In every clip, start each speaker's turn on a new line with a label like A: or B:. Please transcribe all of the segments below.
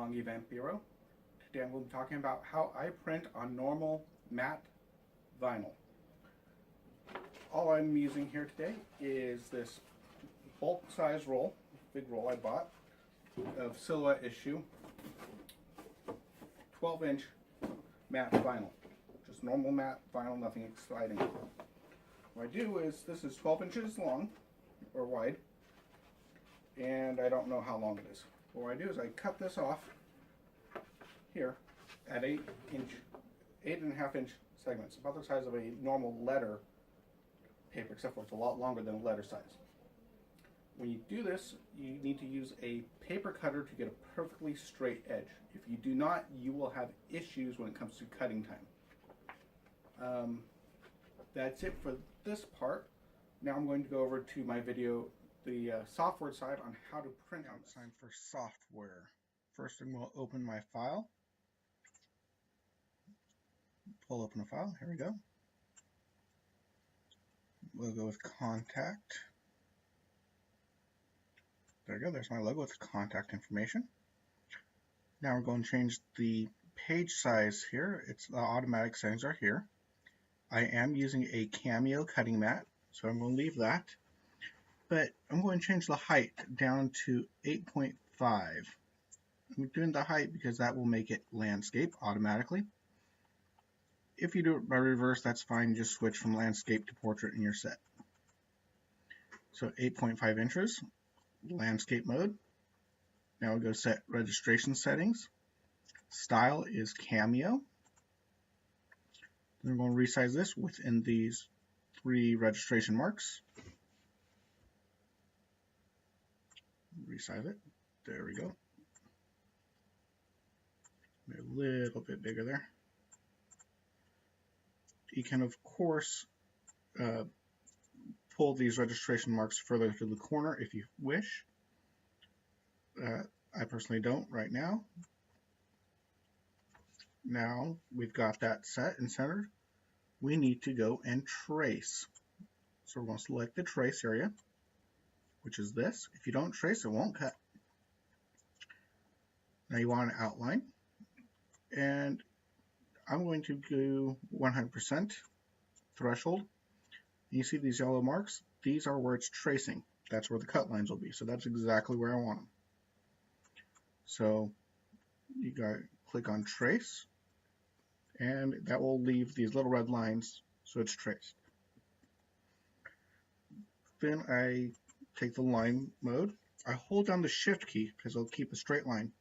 A: Ballong Event Byrå. Today I'm going to be talking about how I print on normal matte vinyl. All I'm using here today is this bulk size roll, big roll I bought, of Silhouette issue 12-inch matte vinyl. Just normal matte vinyl, nothing exciting. What I do is, this is 12 inches long, or wide, and I don't know how long it is. What I do is I cut this off here at 8.5 inch segments, about the size of a normal letter paper, except for it's a lot longer than a letter size. When you do this, you need to use a paper cutter to get a perfectly straight edge. If you do not, you will have issues when it comes to cutting time. That's it for this part. Now I'm going to go over to my video, the software side on how to print out. It's time for software. First I'm going to open my file. Pull open a file. Here we go. We'll go with contact. There we go. There's my logo with contact information. Now we're going to change the page size here. It's the automatic settings are here. I am using a Cameo cutting mat, so I'm going to leave that. But I'm going to change the height down to 8.5. I'm doing the height because that will make it landscape automatically. If you do it by reverse, that's fine. Just switch from landscape to portrait and you're set. So 8.5 inches, landscape mode. Now we'll go set registration settings. Style is Cameo. Then we're going to resize this within these 3 registration marks. Resize it. There we go. A little bit bigger there. You can, of course, pull these registration marks further to the corner if you wish. I personally don't right now. Now we've got that set and centered. We need to go and trace. So we're going to select the trace area, which is this. If you don't trace, it won't cut. Now you want an outline, and I'm going to do 100% threshold. You see these yellow marks? These are where it's tracing. That's where the cut lines will be. So that's exactly where I want them. So you got to click on trace, and that will leave these little red lines so it's traced. Then I take the line mode. I hold down the shift key because it'll keep a straight line.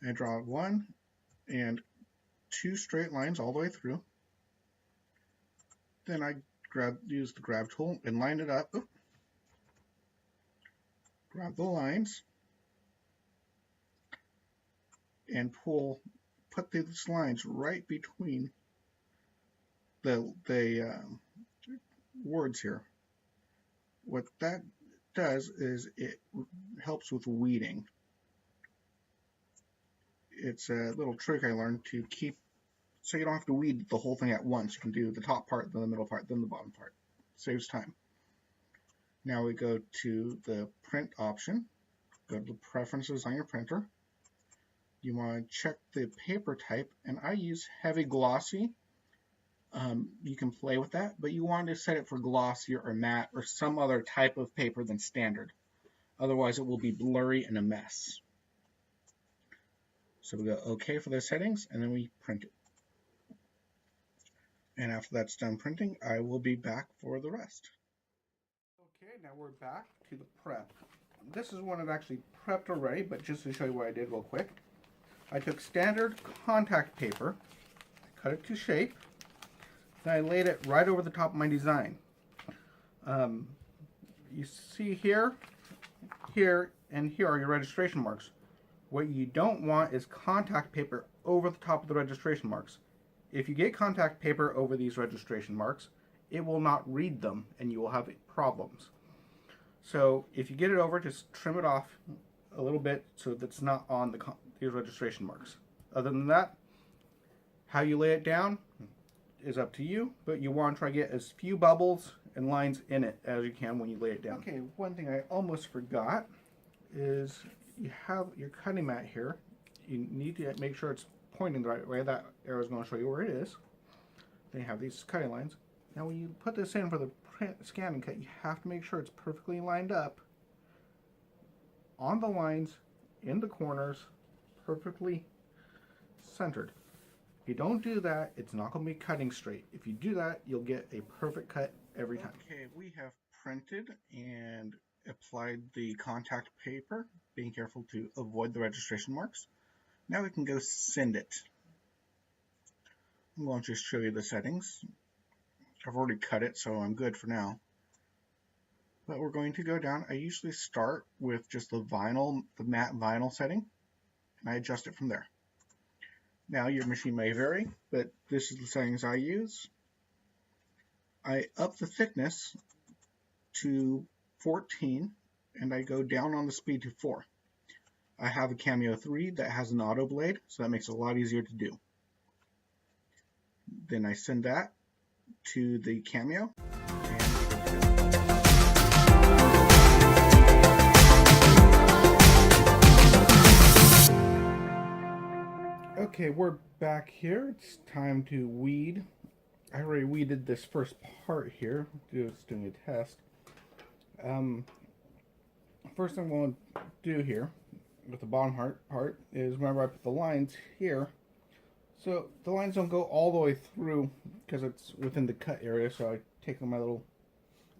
A: And I draw 1 and 2 straight lines all the way through. Then I use the grab tool and line it up. Oop. Grab the lines and put these lines right between the words here. What that does is it helps with weeding. It's a little trick I learned to keep, so you don't have to weed the whole thing at once. You can do the top part, then the middle part, then the bottom part. Saves time. Now we go to the print option. Go to the preferences on your printer. You want to check the paper type, and I use heavy glossy. You can play with that, but you want to set it for glossy or matte or some other type of paper than standard. Otherwise it will be blurry and a mess. So we go OK for the settings, and then we print it. And after that's done printing, I will be back for the rest. Okay, now we're back to the prep. This is one I've actually prepped already, but just to show you what I did real quick. I took standard contact paper, cut it to shape, then I laid it right over the top of my design. You see here, here, and here are your registration marks. What you don't want is contact paper over the top of the registration marks. If you get contact paper over these registration marks, it will not read them and you will have problems. So if you get it over, just trim it off a little bit so that it's not on these registration marks. Other than that, how you lay it down is up to you, but you want to try to get as few bubbles and lines in it as you can when you lay it down. Okay, one thing I almost forgot is you have your cutting mat here. you need to make sure it's pointing the right way. That arrow is going to show you where it is. Then you have these cutting lines. Now when you put this in for the print, scan, and cut, you have to make sure it's perfectly lined up on the lines, in the corners, perfectly centered. If you don't do that, it's not going to be cutting straight. If you do that, you'll get a perfect cut every time. Okay, we have printed and applied the contact paper, being careful to avoid the registration marks. Now we can go send it. I'm going to just show you the settings. I've already cut it, so I'm good for now. But we're going to go down. I usually start with just the vinyl, the matte vinyl setting, and I adjust it from there. Now your machine may vary, but this is the settings I use. I up the thickness to 14, and I go down on the speed to 4. I have a Cameo 3 that has an auto blade, so that makes it a lot easier to do. Then I send that to the Cameo. Okay, we're back here. It's time to weed. I already weeded this first part here. Just doing a test. First thing I'm going to do here with the bottom part is whenever I put the lines here, so the lines don't go all the way through because it's within the cut area, so I take my little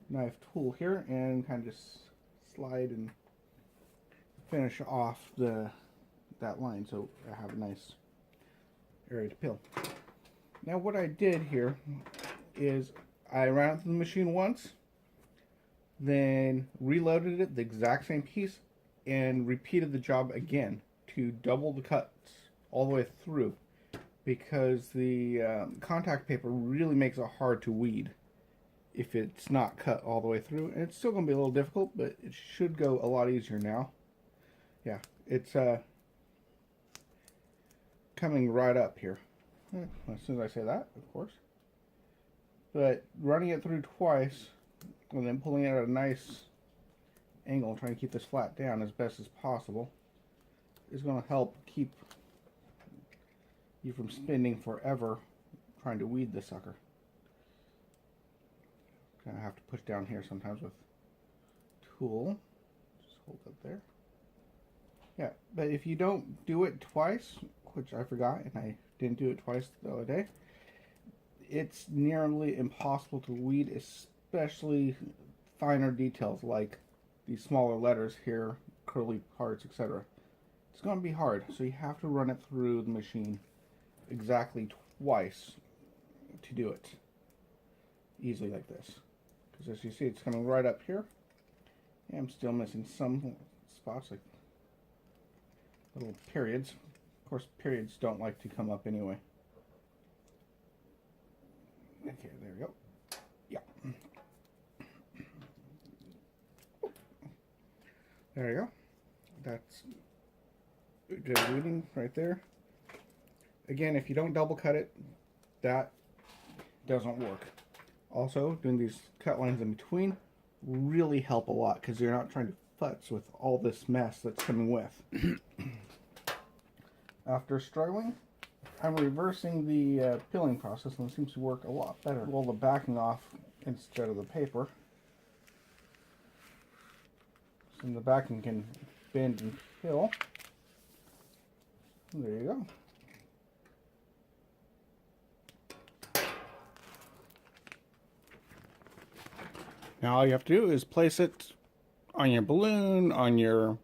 A: knife tool here and kind of just slide and finish off that line so I have a nice area to peel. Now what I did here is I ran it through the machine once, then reloaded it the exact same piece and repeated the job again to double the cuts all the way through, because the contact paper really makes it hard to weed if it's not cut all the way through. And it's still going to be a little difficult, but it should go a lot easier now. Yeah, it's coming right up here. As soon as I say that, of course. But running it through twice and then pulling it at a nice angle, trying to keep this flat down as best as possible, is going to help keep you from spinning forever trying to weed this sucker. Kind of have to push down here sometimes with tool. Just hold up there. Yeah, but if you don't do it twice, which I forgot and I didn't do it twice the other day, it's nearly impossible to weed, especially finer details like these smaller letters here, curly parts, etc. It's going to be hard, so you have to run it through the machine exactly twice to do it easily like this. Because as you see, it's coming right up here. And I'm still missing some spots, like little periods. Of course, periods don't like to come up anyway. Okay, there we go. Yeah. There you go. That's good weeding right there. Again, if you don't double cut it, that doesn't work. Also, doing these cut lines in between really help a lot because you're not trying to futz with all this mess that's coming with. After struggling, I'm reversing the peeling process, and it seems to work a lot better. Roll the backing off instead of the paper, so the backing can bend and peel. There you go. Now all you have to do is place it on your balloon, on your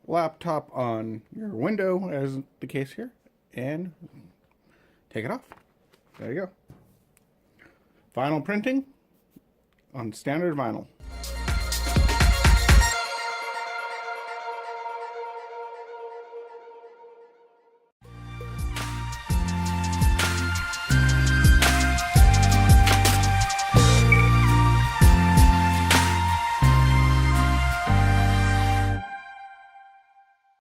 A: laptop, on your window, as the case here, and take it off. There you go. Vinyl printing on standard vinyl.